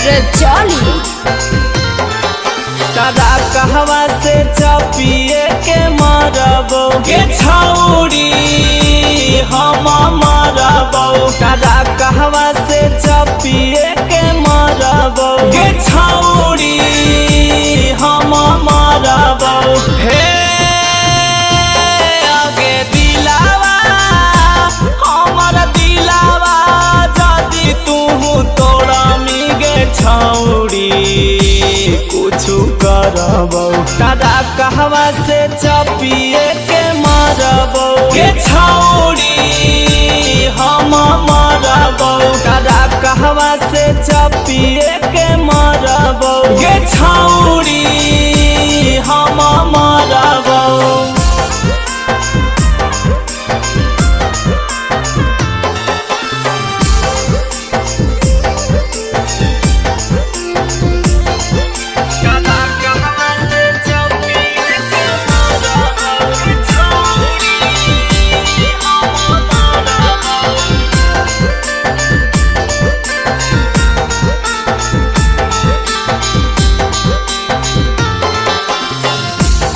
रजौली। तारा कहवा से चपिए के मरबो के छौड़ी हम मरबो। तारा कहवा से चपिए के मरबो के छौड़ी हम मरबो। हे आगे दिलावा हमर दिलावा जदी तू तोड़ा मिगे छौड़ी कुछु करबो। तारा कहवा से चपिए के मरबो के छौड़ी हम मरबो। तारा कहवा से चपिए के मरबो के छौड़ी हम मरबो।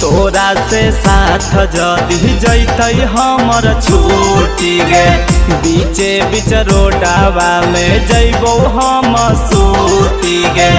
तोरा से साथ जदी जैतै हमर छूटी गे बीचे बीच रोडावा में जैबो हम सूती गे।